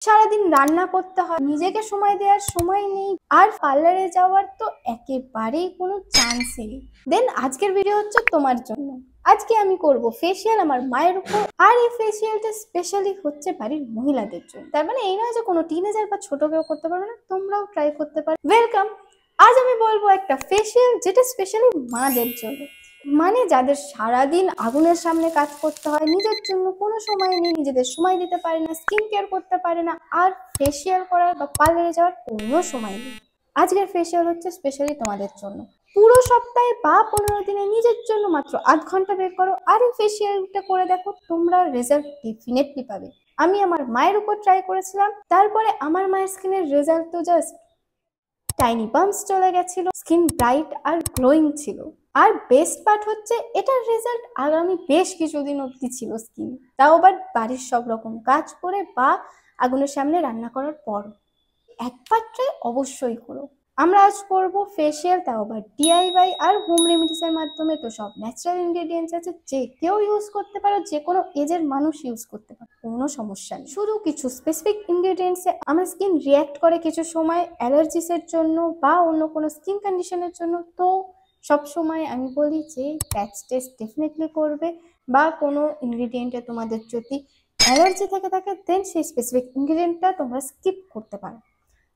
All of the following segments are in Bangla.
সারাদিন রান্না করতে হয়, নিজেকে সময় দেওয়ার সময় নেই, আর পার্লারে যাওয়ার তো একেবারেই কোনো চান্সই নেই। দেন আজকের ভিডিও হচ্ছে তোমার জন্য। আজকে আমি করব ফেসিয়াল আমার মায়ের উপর, আর এই ফেসিয়ালটা স্পেশালি হচ্ছে বাড়ির মহিলাদের জন্য। তার মানে এই নয় যে কোনো টিনেজার বা ছোট কেউ করতে পারবে না, তোমরাও ট্রাই করতে পারো। ওয়েলকাম। আজ আমি বলবো একটা ফেসিয়াল যেটা স্পেশালি মাদের জন্য, মানে যাদের সারাদিন আগুনের সামনে কাজ করতে হয়, নিজের জন্য কোনো সময় নেই, নিজেদের সময় দিতে পারে না, স্কিন কেয়ার করতে পারে না, আর ফেসিয়াল করার বা পার্লারে যাওয়ার কোনো সময় নেই। আজকের ফেসিয়াল হচ্ছে স্পেশালি তোমাদের জন্য। পুরো সপ্তাহে বা 15 দিনে নিজের জন্য মাত্র আধ ঘন্টা বের করো আর এই ফেসিয়ালটা করে দেখো, তোমরা রেজাল্ট ডেফিনেটলি পাবে। আমি আমার মায়ের উপর ট্রাই করেছিলাম, তারপরে আমার মায়ের স্কিনের রেজাল্ট তো জাস্ট টাইনি বাম্পস চলে গেছিল, স্কিন ব্রাইট আর গ্লোয়িং ছিল। আর বেস্ট পার্ট হচ্ছে এটার রেজাল্ট আগামী বেশ কিছুদিন অবধি ছিল স্কিন, তাও আবার বাড়ির সব রকম কাজ করে বা আগুনের সামনে রান্না করার পর। একবার ট্রাই অবশ্যই করো। আমরা আজ করব ফেসিয়াল, তাও আবার ডিআইওয়াই আর হোম রেমিডিসের মাধ্যমে। তো সব ন্যাচারাল ইনগ্রেডিয়েন্টস আছে, যে কেউ ইউজ করতে পারো, যে কোনো এজের মানুষ ইউজ করতে পারো, কোনো সমস্যা নেই। শুধু কিছু স্পেসিফিক ইনগ্রেডিয়েন্টসে আমার স্কিন রিয়্যাক্ট করে কিছু সময় অ্যালার্জিসের জন্য বা অন্য কোনো স্কিন কন্ডিশনের জন্য। তো সব সময় আমি বলি যে প্যাচ টেস্ট ডেফিনেটলি করবে, বা কোনো ইনগ্রেডিয়েন্টে তোমাদের যদি অ্যালার্জি থাকে দেন সেই স্পেসিফিক ইনগ্রেডিয়েন্টটা তোমরা স্কিপ করতে পারো।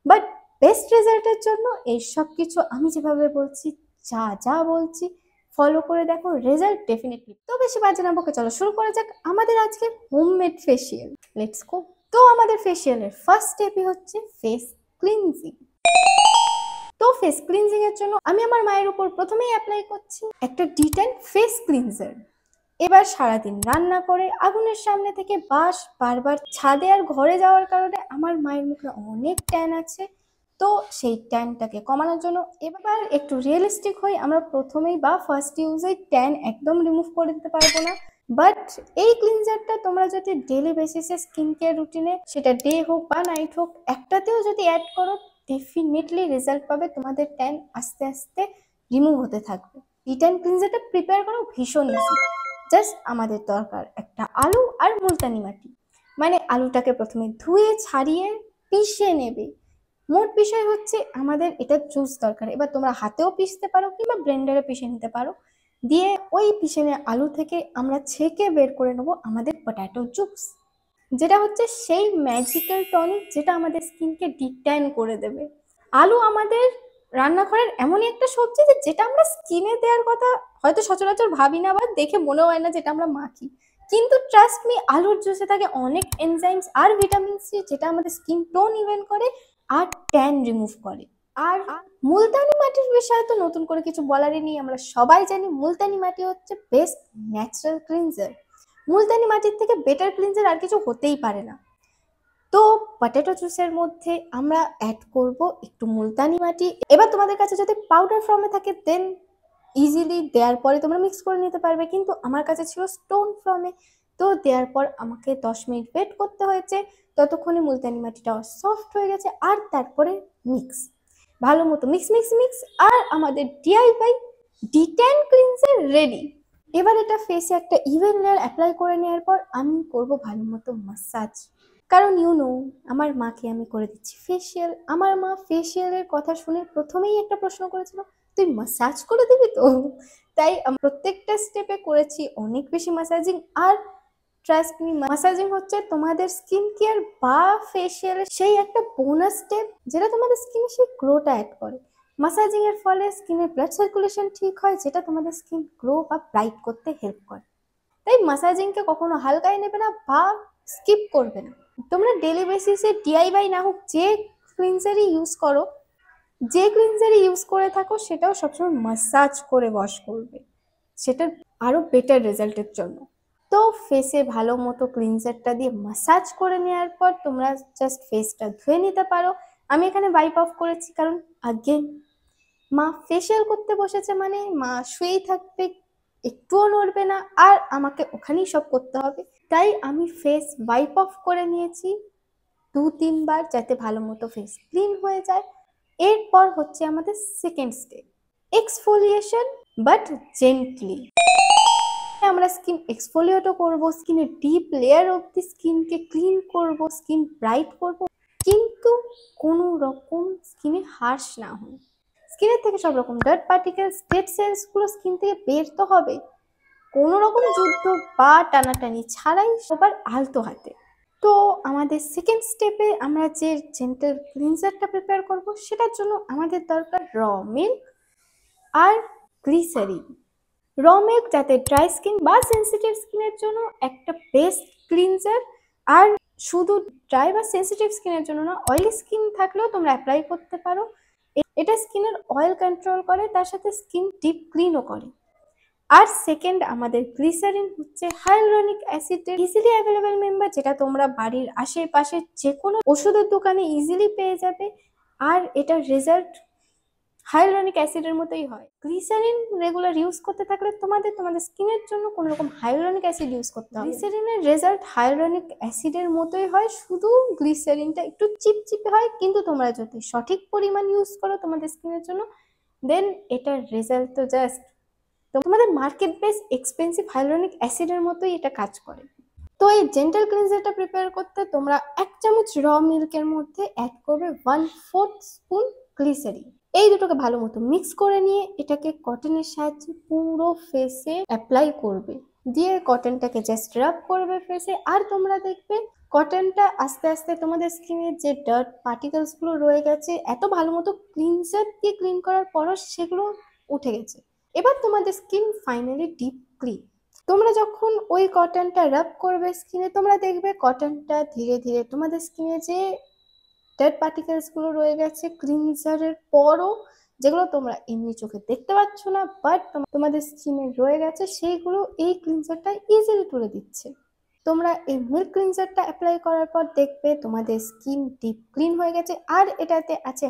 বাট বেস্ট রেজাল্টের জন্য এই সব কিছু আমি যেভাবে বলছি, যা যা বলছি ফলো করে দেখো, রেজাল্ট ডেফিনেটলি। তো বেশি বাজে না বকে চলো শুরু করা যাক আমাদের আজকে হোমমেড ফেসিয়াল। Let's go. তো আমাদের ফেসিয়ালের ফার্স্ট স্টেপই হচ্ছে ফেস ক্লিনজিং। তো ফেস ক্লিনজিং এর জন্য আমি আমার মায়ের উপর প্রথমেই অ্যাপ্লাই করছি একটা D10 ফেস ক্লিনজার। এবার সারাদিন রান্না করে আগুনের সামনে থেকে বারবার ছাদে আর ঘরে যাওয়ার কারণে আমার মায়ের মুখে অনেক ট্যান আছে। তো সেই ট্যানটাকে কমানোর জন্য এবার একটু রিয়েলিস্টিক হই, আমরা প্রথমেই বা ফার্স্ট ইউজে ট্যান একদম রিমুভ করে দিতে পারবো না। বাট এই ক্লিনজারটা তোমরা যদি ডেলি বেসিসে স্কিন কেয়ার রুটিনে, সেটা ডে হোক বা নাইট হোক, একটাতেও যদি অ্যাড করো, ডেফিনেটলি রেজাল্ট পাবে। তোমাদের ট্যান আস্তে আস্তে রিমুভ হতে থাকবে। D10 ক্লিনজারটা প্রিপেয়ার করো ভীষণ ইজি। জাস্ট আমাদের দরকার একটা আলু আর মুলতানি মাটি। মানে আলুটাকে প্রথমে ধুয়ে ছাড়িয়ে পিষে নেবে। মোট বিষয় হচ্ছে আমাদের এটা জুস দরকার। এবার তোমরা হাতেও পিষতে পারো কিংবা ব্লেন্ডারে পিষে নিতে পারো। দিয়ে ওই পিষে নেওয়া আলু থেকে আমরা ছেঁকে বের করে নেবো আমাদের পটাটো জুস, যেটা হচ্ছে সেই ম্যাজিক্যাল টনিক যেটা আমাদের স্কিনকে ডিট্যান করে দেবে। আলু আমাদের রান্নাঘরের এমনই একটা সবজি যেটা আমরা স্কিনে দেওয়ার কথা হয়তো সচরাচর ভাবি না বা দেখে মনে হয় না যেটা আমরা মাখি, কিন্তু ট্রাস্ট মি, আলুর জুসে থাকে অনেক এনজাইমস আর ভিটামিন সি, যেটা আমাদের স্কিন টোন ইভেন করে আর ট্যান রিমুভ করে। আর মুলতানি মাটির বিষয়ে তো নতুন করে কিছু বলারই নেই, আমরা সবাই জানি মুলতানি মাটি হচ্ছে বেস্ট ন্যাচারাল ক্লিনজার। মুলতানি মাটির থেকে বেটার ক্লিনজার আর কিছু হতেই পারে না। তো পটেটো জুসের মধ্যে আমরা অ্যাড করব একটু মুলতানি মাটি। এবার তোমাদের কাছে যদি পাউডার ফর্মে থাকে দেন ইজিলি দেওয়ার পরে তোমরা মিক্স করে নিতে পারবে, কিন্তু আমার কাছে ছিল স্টোন ফর্মে। তো দেওয়ার পর আমাকে 10 মিনিট ওয়েট করতে হয়েছে, ততক্ষণে মুলতানি মাটিটা সফট হয়ে গেছে। আর তারপরে মিক্স, ভালো মতো মিক্স মিক্স মিক্স, আর আমাদের DIY D10 ক্লিনজার রেডি। এবার এটা ফেসে একটা ইভেন লেয়ার অ্যাপ্লাই করে নেওয়ার পর আমি করব ভালো মতো মাসাজ। কারণ আমার মাকে আমি করে দিচ্ছি ফেসিয়াল। আমার মা ফেসিয়ালের কথা শুনে প্রথমেই একটা প্রশ্ন করেছিল, তুই মাসাজ করে দিবি তো? তাই আমি প্রত্যেকটা স্টেপে করেছি অনেক বেশি মাসাজিং। আর ট্রাস্ট মি, মাসাজিং হচ্ছে তোমাদের স্কিন কেয়ার বা ফেসিয়ালের সেই একটা বোনাস স্টেপ, যেটা তোমাদের স্কিনে সেই গ্লোটা অ্যাড করে। মাসাজিং এর ফলে স্কিনের ব্লাড সার্কুলেশন ঠিক হয়, যেটা তোমাদের স্কিন গ্লো বা ব্রাইট করতে হেল্প করে। তাই মাসাজিংকে কখনো হালকায় নেবে না বা স্কিপ করবে না। তোমরা ডেলি বেসিসে DIY না হোক যে ক্লিনজারই ইউজ করো, যে ক্লিনজারই ইউজ করে থাকো, সেটাও সবসময় মাসাজ করে ওয়াশ করবে, সেটার আরও বেটার রেজাল্টের জন্য। তো ফেসে ভালো মতো ক্লিনজারটা দিয়ে মাসাজ করে নেওয়ার পর তোমরা জাস্ট ফেসটা ধুয়ে নিতে পারো। আমি এখানে ওয়াইপ অফ করেছি, কারণ আগেন মা ফেসিয়াল করতে বসেছে মানে মা শুয়েই থাকবে, একটুও নড়বে না, আর আমাকে ওখানেই সব করতে হবে। তাই আমি ফেস ওয়াইপ অফ করে নিয়েছি 2-3 বার, যাতে ভালো মতো ফেস ক্লিন হয়ে যায়। এরপর হচ্ছে আমাদের second step, exfoliation, but gently. আমরা স্কিন এক্সফোলিয়েটও করব, স্কিনের ডিপ লেয়ার অফ দি স্কিনকে ক্লিন করব, স্কিন ব্রাইট করব, কিন্তু কোনো রকম স্কিনে হার্শ না হয়। স্কিনের থেকে সব রকম ডার্ট পার্টিকেলস, ডেড সেলসগুলো স্কিন থেকে বের তো হবে, কোনো রকম যুদ্ধ বা টানাটানি ছাড়াই সবার আলতো হাতে। তো আমাদের সেকেন্ড স্টেপে আমরা যে জেন্টাল ক্লিনজারটা প্রিপেয়ার করব, সেটার জন্য আমাদের দরকার র মিল্ক আর গ্লিসারিন। র মিল্ক যাতে ড্রাই স্কিন বা সেন্সিটিভ স্কিনের জন্য একটা বেস্ট ক্লিনজার, আর শুধু ড্রাই বা সেন্সিটিভ স্কিনের জন্য না, অয়েলি স্কিন থাকলেও তোমরা অ্যাপ্লাই করতে পারো। এটা স্কিনের অয়েল কন্ট্রোল করে, তার সাথে স্কিন ডিপ ক্লিনও করে। আর সেকেন্ড আমাদের গ্লিসারিন হচ্ছে হাইলুরনিক অ্যাসিডের ইজিলি অ্যাভেলেবেল মেম্বার, যেটা তোমরা বাড়ির আশেপাশে যে কোনো ওষুধের দোকানে ইজিলি পেয়ে যাবে। আর এটার রেজাল্ট হাইলুরনিক অ্যাসিডের মতোই হয়। গ্লিসারিন রেগুলার ইউজ করতে থাকলে তোমাদের স্কিনের জন্য কোনো রকম হাইলুরনিক অ্যাসিড ইউজ করতে হবে। গ্লিসারিনের রেজাল্ট হাইলুরনিক অ্যাসিডের মতোই হয়, শুধু গ্লিসারিনটা একটু চিপচিপে হয়, কিন্তু তোমরা যদি সঠিক পরিমাণ ইউজ করো তোমাদের স্কিনের জন্য, দেন এটার রেজাল্ট তো জাস্ট তোমাদের মার্কেট বেস এক্সপেন্সিভ হাইলুরনিক অ্যাসিডের মতোই এটা কাজ করে। তো এই জেন্টাল ক্লিনজারটা প্রিপেয়ার করতে তোমরা 1 চামচ র মিল্কের মধ্যে অ্যাড করবে 1/4 স্পুন গ্লিসারিন। এই দুটোকে ভালো মতো মিক্স করে নিয়ে এটাকে কটনের সাহায্যে পুরো ফেসে অ্যাপ্লাই করবে, দিয়ে কটনটাকে জাস্ট রাব করবে ফেসে। আর তোমরা দেখবে কটনটা আস্তে আস্তে তোমাদের স্কিনের যে ডার্ট পার্টিকেলসগুলো রয়ে গেছে, এত ভালো মতো ক্লিনজার দিয়ে ক্লিন করার পরও সেগুলো উঠে গেছে। এবার তোমাদের স্কিন ফাইনালি ডিপ ক্লিন। তোমরা যখন ওই কটনটা রাব করবে স্কিনে, তোমরা দেখবে কটনটা ধীরে ধীরে তোমাদের স্কিনে যে ডেড পার্টিকেলসগুলো রয়ে গেছে ক্লিনজারের পরও, যেগুলো তোমরা এমনি চোখে দেখতে পাচ্ছ না বাট তোমাদের স্কিনে রয়ে গেছে, সেইগুলো এই ক্লিনজারটা ইজিলি তুলে দিচ্ছে। তোমরা এই মিল্ক ক্লিনজারটা অ্যাপ্লাই করার পর দেখবে তোমাদের স্কিন ডিপ ক্লিন হয়ে গেছে। আর এটাতে আছে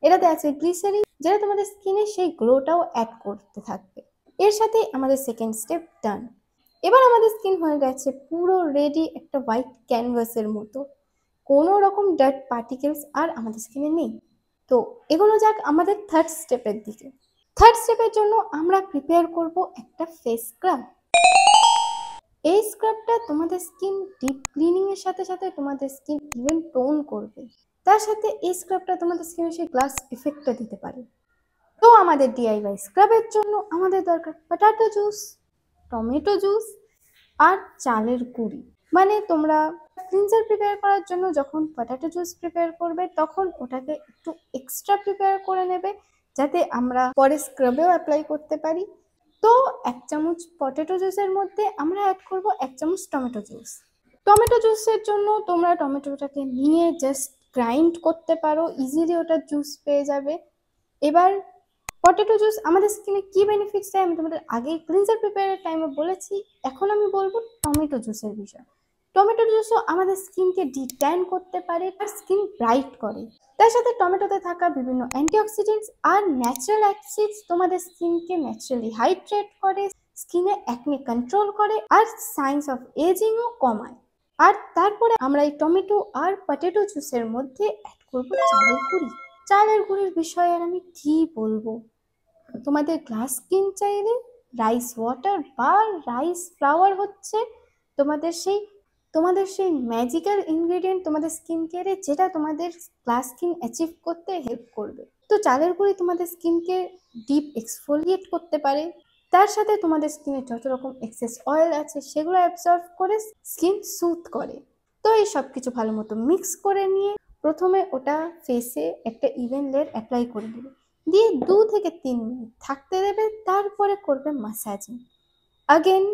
এটাতে আছে গ্লিসারিন, যেটা তোমাদের স্কিনে সেই গ্লোটাও অ্যাড করতে থাকবে। এর সাথে আমাদের সেকেন্ড স্টেপ ডান। এবার আমাদের স্কিন হয়ে গেছে পুরো রেডি, একটা হোয়াইট ক্যানভাসের মতো, কোনো রকম ডার্ট পার্টিকেলস আর আমাদের স্কিনে নেই। তো এগোনো যাক আমাদের থার্ড স্টেপের দিকে। থার্ড স্টেপের জন্য আমরা প্রিপেয়ার করব একটা ফেস স্ক্রাব। এই স্ক্রাবটা তোমাদের স্কিন ডিপ ক্লিনিং এর সাথে সাথে তোমাদের স্কিন ইভেন টোন করবে, তার সাথে এই স্ক্রাবটা তোমাদের স্কিনে সেই গ্লাস ইফেক্টটা দিতে পারে। তো আমাদের ডিআইওয়াই স্ক্রাবের জন্য আমাদের দরকার পটাটো জুস, টমেটো জুস আর চালের গুঁড়ি। মানে তোমরা ক্লিনজার প্রিপেয়ার করার জন্য যখন পটাটো জুস প্রিপেয়ার করবে, তখন ওটাকে একটু এক্সট্রা প্রিপেয়ার করে নেবে, যাতে আমরা পরে স্ক্রাবেও অ্যাপ্লাই করতে পারি। তো 1 চামচ পটেটো জুসের মধ্যে আমরা অ্যাড করব 1 চামচ টমেটো জুস। টমেটো জুসের জন্য তোমরা টমেটোটাকে নিয়ে জাস্ট গ্রাইন্ড করতে পারো, ইজিলি ওটা জুস পেয়ে যাবে। এবার পটেটো জুস আমাদের স্কিনে কি বেনিফিটস দেয় আমি তোমাদের আগেই ক্লিনজার প্রিপেয়ারের টাইমে বলেছি, এখন আমি বলবো টমেটো জুসের বিষয়। টমেটো জুসও আমাদের স্কিনকে ডিট্যান করতে পারে আর স্কিন ব্রাইট করে। তার সাথে টমেটোতে থাকা বিভিন্ন অ্যান্টিঅক্সিডেন্টস আর ন্যাচারাল অ্যাসিডস তোমাদের স্কিনকে ন্যাচারালি হাইড্রেট করে, স্কিনে অ্যাকনে কন্ট্রোল করে আর সাইন্স অফ এজিংও কমায়। আর তারপরে আমরা এই টমেটো আর পটেটো জুসের মধ্যে অ্যাড করবো চালের গুঁড়ি। চালের গুঁড়ির বিষয়ে আর আমি কি বলবো, তোমাদের গ্লাস স্কিন চাইলে রাইস ওয়াটার বা রাইস ফ্লাওয়ার হচ্ছে তোমাদের সেই ম্যাজিক্যাল ইনগ্রেডিয়েন্ট তোমাদের স্কিন কেয়ারে, যেটা তোমাদের গ্লাস স্কিন অ্যাচিভ করতে হেল্প করবে। তো চালের গুঁড়ি তোমাদের স্কিনকে ডিপ এক্সফোলিয়েট করতে পারে, তার সাথে তোমাদের স্কিনে যত রকম এক্সেস অয়েল আছে সেগুলো অ্যাবজর্ব করে স্কিন সুথ করে। তো এই সব কিছু ভালো মতো মিক্স করে নিয়ে প্রথমে ওটা ফেসে একটা ইভেন লেয়ার অ্যাপ্লাই করে দেবে, দিয়ে 2 থেকে 3 মিনিট থাকতে দেবে, তারপরে করবে ম্যাসাজিং। আগেন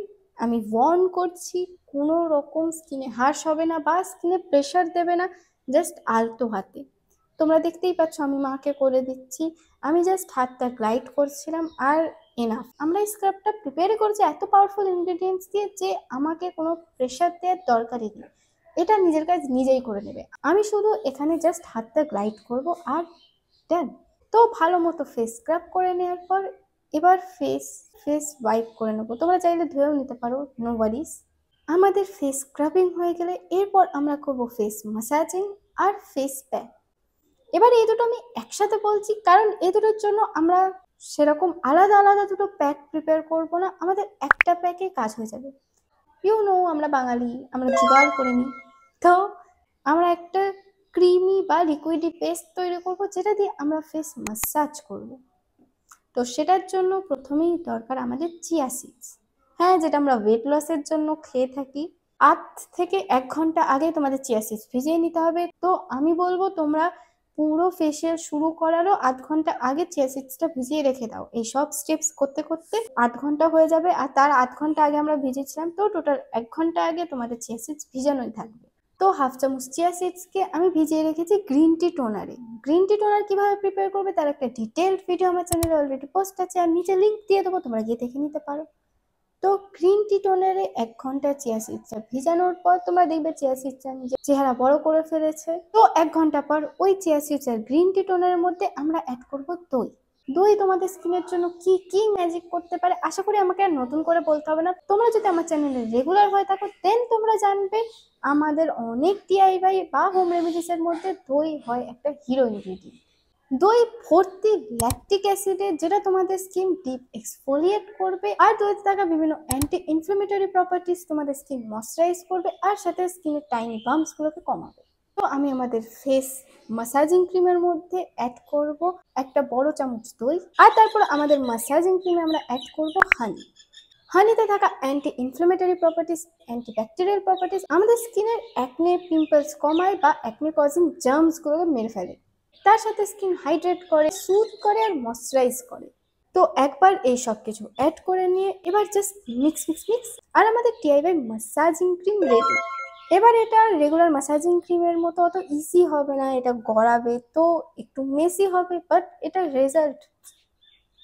আমি ওয়ার্ন করছি, কোনো রকম স্কিনে হার্শ হবে না বা স্কিনে প্রেশার দেবে না, জাস্ট আলতো হাতে। তোমরা দেখতেই পাচ্ছ আমি মাকে করে দিচ্ছি, আমি জাস্ট হাতটা গ্লাইড করছিলাম আর এনাফ। আমরা এই স্ক্রাবটা প্রিপেয়ার করছি এত পাওয়ারফুল ইনগ্রেডিয়েন্টস দিয়ে যে আমাকে কোনো প্রেশার দেওয়ার দরকারই নেই, এটা নিজের কাজ নিজেই করে নেবে। আমি শুধু এখানে জাস্ট হাতটা গ্লাইড করব আর ডান। তো ভালো মতো ফেস স্ক্রাব করে নেওয়ার পর এবার ফেস ওয়াইপ করে নেবো, তোমরা চাইলে ধুয়েও নিতে পারো, নো ওয়ারিস। আমাদের ফেস স্ক্রাবিং হয়ে গেলে এরপর আমরা করব ফেস ম্যাসাজিং আর ফেস প্যাক। এবার এই দুটো আমি একসাথে বলছি, কারণ এই দুটোর জন্য আমরা সেরকম আলাদা আলাদা দুটো প্যাক প্রিপেয়ার করবো না, আমাদের একটা প্যাকে কাজ হয়ে যাবে। আমরা বাঙালি, আমরা জোগাড় করে নিই। তো আমরা একটা ক্রিমি বা লিকুইডি পেস্ট তৈরি করব, যেটা দিয়ে আমরা ফেস ম্যাসাজ করব। তো সেটার জন্য প্রথমেই দরকার আমাদের চিয়া সিডস। হ্যাঁ, যেটা আমরা ওয়েট লসের জন্য খেয়ে থাকি। 8 থেকে 1 ঘন্টা আগে তোমাদের চিয়া সিডস ভিজিয়ে নিতে হবে। তো আমি বলবো তোমরা পুরো ফেসিয়াল শুরু করারও 8 ঘন্টা আগে চিয়া সিডসটা ভিজিয়ে রেখে দাও। এই সব স্টেপস করতে করতে 8 ঘন্টা হয়ে যাবে, আর তার 8 ঘন্টা আগে আমরা ভিজিয়েছিলাম, তো টোটাল 1 ঘন্টা আগে তোমাদের চিয়া সিডস ভিজানোই থাকবে। তো হাফ চামচ চিয়া সিডসকে আমি ভিজিয়ে রেখেছি গ্রিন টি টোনারে। গ্রিন টি টোনার কিভাবে প্রিপেয়ার করবে তার একটা ডিটেলড ভিডিও আমার চ্যানেলে অলরেডি পোস্ট আছে, আর নিচে লিঙ্ক দিয়ে দেবো, তোমরা গিয়ে দেখে নিতে পারো। তো গ্রিন টি টোনারে 1 ঘন্টা চিয়া সিডসটা ভিজানোর পর তোমরা দেখবে চিয়া সিডসটা নিজের চেহারা বড় করে ফেলেছে। তো 1 ঘন্টা পর ওই চিয়া সিডস আর গ্রিন টি টোনারের মধ্যে আমরা অ্যাড করব দই। দই তোমাদের স্কিনের জন্য কি কি ম্যাজিক করতে পারে আশা করি আমাকে আর নতুন করে বলতে হবে না। তোমরা যদি আমার চ্যানেলে রেগুলার হয়ে থাকো দেন তোমরা জানবে আমাদের অনেক ডিআইওয়াই বা হোম রেমেডিস এর মধ্যে দই হয় একটা হিরো ইনগ্রিডিয়েন্ট। দই ভর্তি ল্যাকটিক অ্যাসিডে, যেটা তোমাদের স্কিন ডিপ এক্সফোলিয়েট করবে, আর দইতে থাকা বিভিন্ন অ্যান্টি ইনফ্লামেটরি প্রপার্টিস তোমাদের স্কিন ময়শ্চারাইজ করবে, আর সাথে স্কিনের টাইনি বাম্পস গুলোকে কমাবে। তো আমি আমাদের ফেস মাসাজিং ক্রিমের মধ্যে অ্যাড করব একটা বড় চামচ দই, আর তারপর আমাদের মাসাজিং ক্রিমে আমরা অ্যাড করব হানি। হানিতে থাকা anti inflammatory properties, anti bacterial properties আমাদের স্কিনের অ্যাকনে পিম্পলস কমায় বা অ্যাকনে কজিং জার্মসগুলোকে মেরে ফেলে। তার সাথে স্কিন হাইড্রেট করে, সুথ করে আর ময়শ্চারাইজ করে। তো একবার এই সব কিছু অ্যাড করে নিয়ে এবার জাস্ট মিক্স মিক্স মিক্স, আর আমাদের ডিআইওয়াই মাসাজিং ক্রিম রেডি। এবার এটা রেগুলার মাসাজিং ক্রিমের মতো অত ইজি হবে না, এটা গড়াবে তো একটু মেসি হবে, বাট এটার রেজাল্ট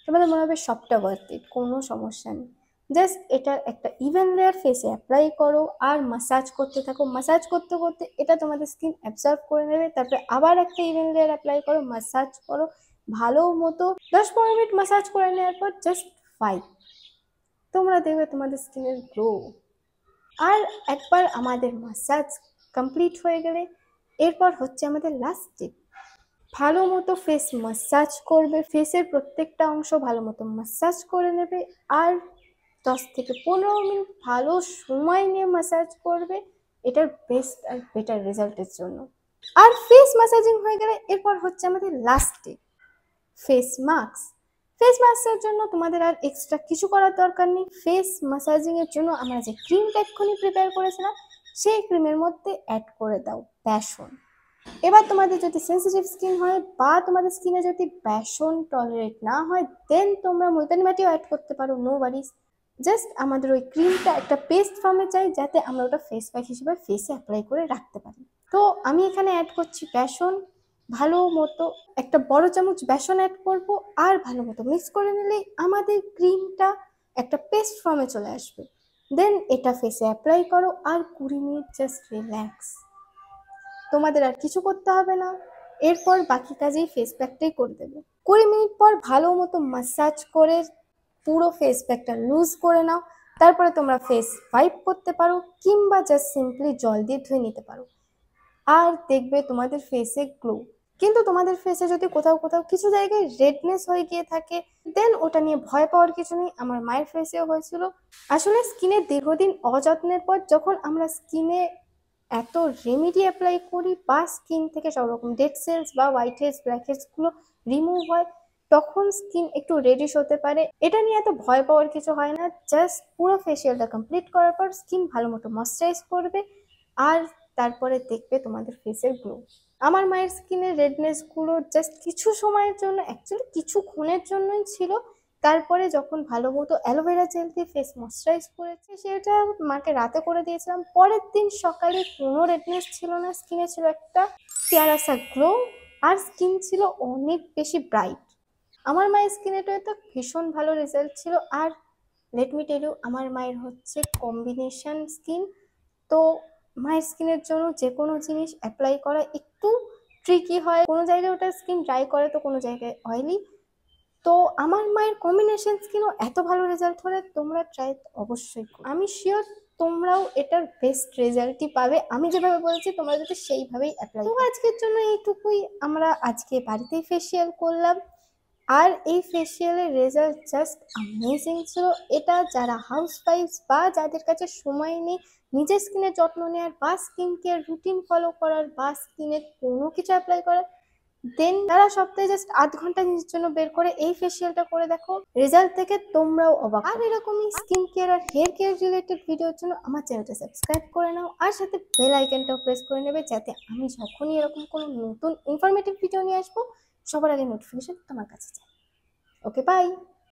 তোমাদের মনে হবে সবটা ওয়ার্থ ইট, কোনো সমস্যা নেই। জাস্ট এটার একটা ইভেন লেয়ার ফেসে অ্যাপ্লাই করো আর মাসাজ করতে থাকো। মাসাজ করতে করতে এটা তোমাদের স্কিন অ্যাবজর্ব করে নেবে, তারপরে আবার একটা ইভেন লেয়ার অ্যাপ্লাই করো, মাসাজ করো ভালো মতো। 10-15 মিনিট মাসাজ করে নেওয়ার পর জাস্ট 5 তোমরা দেখবে তোমাদের স্কিনের গ্লো। আর একবার আমাদের মাসাজ কমপ্লিট হয়ে গেলে এরপর হচ্ছে আমাদের লাস্ট স্টেপ। ভালো মতো ফেস মাসাজ করবে, ফেসের প্রত্যেকটা অংশ ভালো মতো মাসাজ করে নেবে, আর 10 থেকে 15 মিনিট ভালো সময় নিয়ে মাসাজ করবে এটার বেস্ট আর বেটার রেজাল্টের জন্য। আর ফেস মাসাজিং হয়ে গেলে এরপর হচ্ছে আমাদের লাস্টে ফেস মাস্ক। ফেস মাস্কের জন্য তোমাদের আর এক্সট্রা কিছু করার দরকার নেই। ফেস মাসাজিং এর জন্য আমরা যে ক্রিমটা এক্ষুনি প্রিপেয়ার করেছিলাম সেই ক্রিমের মধ্যে অ্যাড করে দাও বেসন। এবার তোমাদের যদি সেন্সিটিভ স্কিন হয় বা তোমাদের স্কিনে যদি বেসন টলারেট না হয় দেন তোমরা মুলতানি মাটিও অ্যাড করতে পারো, নো ওয়ারিস। জাস্ট আমাদের ওই ক্রিমটা একটা পেস্ট ফর্মে চাই, যাতে আমরা ওটা ফেস প্যাক হিসেবে ফেসে অ্যাপ্লাই করে রাখতে পারি। তো আমি এখানে অ্যাড করছি বেসন। ভালো মতো একটা বড় চামচ বেসন অ্যাড করব, আর ভালো মতো মিক্স করে নিলেই আমাদের ক্রিমটা একটা পেস্ট ফর্মে চলে আসবে। দেন এটা ফেসে অ্যাপ্লাই করো আর 20 মিনিট জাস্ট রিল্যাক্স। তোমাদের আর কিছু করতে হবে না, এরপর বাকি কাজেই ফেস প্যাকটাই করে দেবে। 20 মিনিট পর ভালো মতো মাসাজ করে পুরো ফেস প্যাকটা লুজ করে নাও। তারপরে তোমরা ফেস ওয়াইপ করতে পারো কিংবা জাস্ট সিম্পলি জল দিয়ে ধুয়ে নিতে পারো, আর দেখবে তোমাদের ফেসে গ্লো। কিন্তু তোমাদের ফেসে যদি কোথাও কোথাও কিছু জায়গায় রেডনেস হয়ে গিয়ে থাকে দেন ওটা নিয়ে ভয় পাওয়ার কিছু নেই, আমার মায়ের ফেসেও হয়েছিল। আসলে স্কিনের দীর্ঘদিন অযত্নের পর যখন আমরা স্কিনে এত রেমেডি অ্যাপ্লাই করি বা স্কিন থেকে সব রকম ডেড সেলস বা হোয়াইট হেডস ব্ল্যাক হেডসগুলো রিমুভ হয়, তখন স্কিন একটু রেডিশ হতে পারে। এটা নিয়ে এত ভয় পাওয়ার কিছু হয় না। জাস্ট পুরো ফেসিয়ালটা কমপ্লিট করার পর স্কিন ভালো মতো ময়শ্চারাইজ করবে, আর তারপরে দেখবে তোমাদের ফেসের গ্লো। আমার মায়ের স্কিনের রেডনেসগুলো জাস্ট কিছু সময়ের জন্য, অ্যাকচুয়ালি কিছুক্ষণের জন্যই ছিল। তারপরে যখন ভালো মতো অ্যালোভেরা জেল দিয়ে ফেস ময়শ্চারাইজ করেছি, সেটা মাকে রাতে করে দিয়েছিলাম, পরের দিন সকালে কোনো রেডনেস ছিল না, স্কিনে ছিল একটা পেয়ারাসা গ্লো, আর স্কিন ছিল অনেক বেশি ব্রাইট। আমার মায়ের স্কিনেটাও তো ভীষণ ভালো রেজাল্ট ছিল। আর লেট মি টেল ইউ, আমার মায়ের হচ্ছে কম্বিনেশন স্কিন। তো মায়ের স্কিনের জন্য যে কোনো জিনিস অ্যাপ্লাই করা একটু ট্রিকি হয়, কোনো জায়গায় ওটা স্কিন ড্রাই করে তো কোনো জায়গায় অয়েলি। তো আমার মায়ের কম্বিনেশন স্কিনও এত ভালো রেজাল্ট হলে তোমরা ট্রাই অবশ্যই করো। আমি শিওর তোমরাও এটার বেস্ট রেজাল্টই পাবে। আমি যেভাবে বলেছি তোমরা যদি সেইভাবেই অ্যাপ্লাই করো। তো আজকের জন্য এইটুকুই, আমরা আজকে বাড়িতেই ফেসিয়াল করলাম। আর এই ফেসিয়ালের রেজাল্ট জাস্ট অ্যামেজিং ছিল। এটা যারা হাউস ওয়াইফ বা যাদের কাছে সময় নেই নিজের স্কিনের যত্ন নেওয়ার বা স্কিন কেয়ার রুটিন ফলো করার বা স্কিনে কোনো কিছু অ্যাপ্লাই করার, দেন তারা সপ্তাহে জাস্ট 8 ঘন্টা নিজের জন্য বের করে এই ফেসিয়ালটা করে দেখো। রেজাল্ট থেকে তোমরাও অবাক। আর এরকমই স্কিন কেয়ার আর হেয়ার কেয়ার রিলেটেড ভিডিওর জন্য আমার চ্যানেলটা সাবস্ক্রাইব করে নাও, আর সাথে বেল আইকনটাও প্রেস করে নেবে, যাতে আমি যখনই এরকম কোনো নতুন ইনফরমেটিভ ভিডিও নিয়ে আসবো সবার আগে নোটিফিকেশন তোমার কাছে যায়। ওকে, বাই।